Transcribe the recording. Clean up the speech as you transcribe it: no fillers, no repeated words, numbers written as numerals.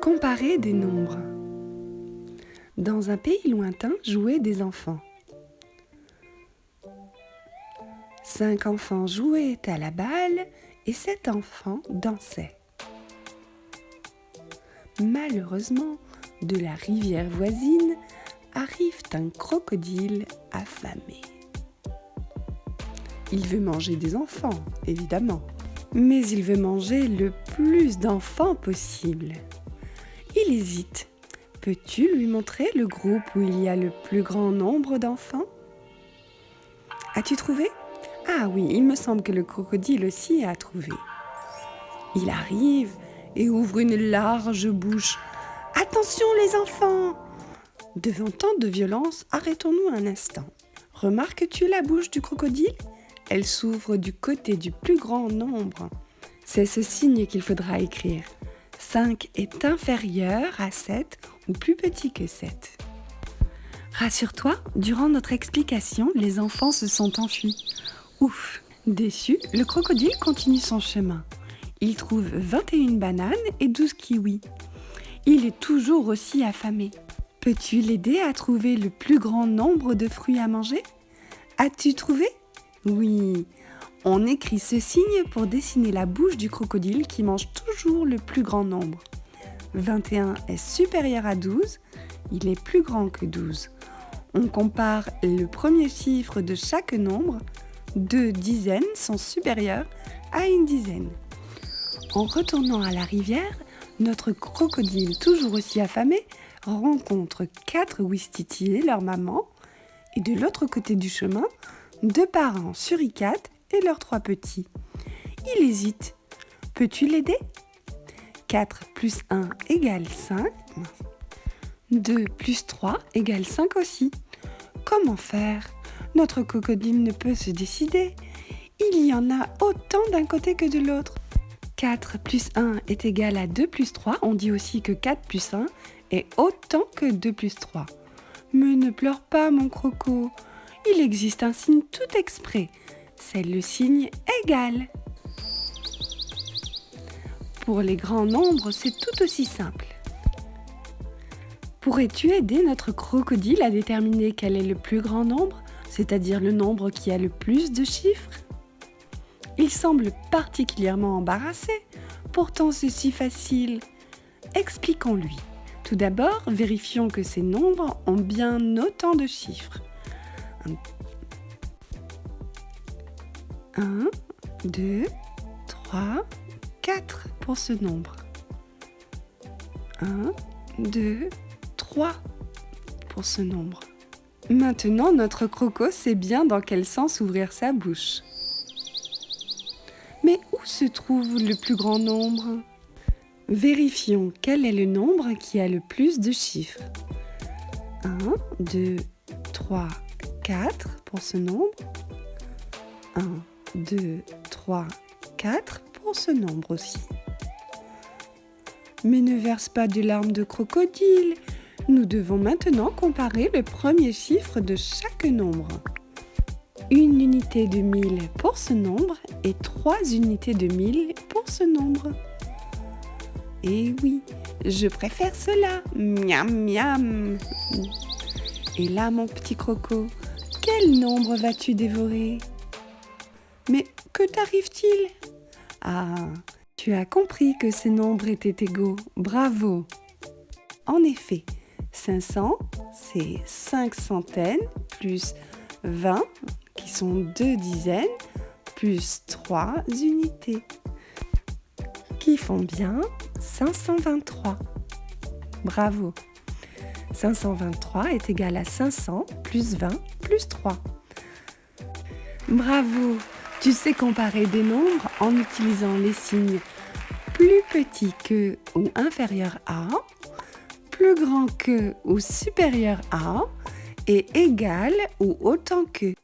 Comparer des nombres. Dans un pays lointain jouaient des enfants. 5 enfants jouaient à la balle et 7 enfants dansaient. Malheureusement, de la rivière voisine arrive un crocodile affamé. Il veut manger des enfants, évidemment, mais il veut manger le plus d'enfants possible. Il hésite. Peux-tu lui montrer le groupe où il y a le plus grand nombre d'enfants ? As-tu trouvé ? Ah oui, il me semble que le crocodile aussi a trouvé. Il arrive et ouvre une large bouche. « Attention les enfants !» Devant tant de violence, arrêtons-nous un instant. Remarques-tu la bouche du crocodile ? Elle s'ouvre du côté du plus grand nombre. C'est ce signe qu'il faudra écrire. 5 est inférieur à 7 ou plus petit que 7. Rassure-toi, durant notre explication, les enfants se sont enfuis. Ouf! Déçu, le crocodile continue son chemin. Il trouve 21 bananes et 12 kiwis. Il est toujours aussi affamé. Peux-tu l'aider à trouver le plus grand nombre de fruits à manger ? As-tu trouvé ? Oui. On écrit ce signe pour dessiner la bouche du crocodile qui mange toujours le plus grand nombre. 21 est supérieur à 12, il est plus grand que 12. On compare le premier chiffre de chaque nombre. 2 dizaines sont supérieures à une dizaine. En retournant à la rivière, notre crocodile, toujours aussi affamé, rencontre 4 ouistiti et leur maman, et de l'autre côté du chemin, 2 parents suricates et leurs 3 petits. Il hésite. Peux-tu l'aider ? 4 plus 1 égale 5. 2 plus 3 égale 5 aussi. Comment faire ? Notre crocodile ne peut se décider. Il y en a autant d'un côté que de l'autre. 4 plus 1 est égal à 2 plus 3. On dit aussi que 4 plus 1 est autant que 2 plus 3. Mais ne pleure pas, mon croco. Il existe un signe tout exprès. C'est le signe égal. Pour les grands nombres, c'est tout aussi simple. Pourrais-tu aider notre crocodile à déterminer quel est le plus grand nombre, c'est-à-dire le nombre qui a le plus de chiffres ? Il semble particulièrement embarrassé, pourtant c'est si facile. Expliquons-lui. Tout d'abord, vérifions que ces nombres ont bien autant de chiffres. 1, 2, 3, 4 pour ce nombre. 1, 2, 3 pour ce nombre. Maintenant, notre croco sait bien dans quel sens ouvrir sa bouche. Mais où se trouve le plus grand nombre ? Vérifions quel est le nombre qui a le plus de chiffres. 1, 2, 3, 4 pour ce nombre. 1, 2, 3, 4 pour ce nombre aussi. Mais ne verse pas de larmes de crocodile. Nous devons maintenant comparer le premier chiffre de chaque nombre. 1 unité de 1000 pour ce nombre et 3 unités de 1000 pour ce nombre. Et oui, je préfère cela. Miam, miam. Et là, mon petit croco, quel nombre vas-tu dévorer ? Mais que t'arrive-t-il ? Ah, tu as compris que ces nombres étaient égaux. Bravo ! En effet, 500, c'est 5 centaines, plus 20, qui sont 2 dizaines, plus 3 unités, qui font bien 523. Bravo ! 523 est égal à 500 plus 20 plus 3. Bravo ! Tu sais comparer des nombres en utilisant les signes plus petit que ou inférieur à, plus grand que ou supérieur à et égal ou autant que.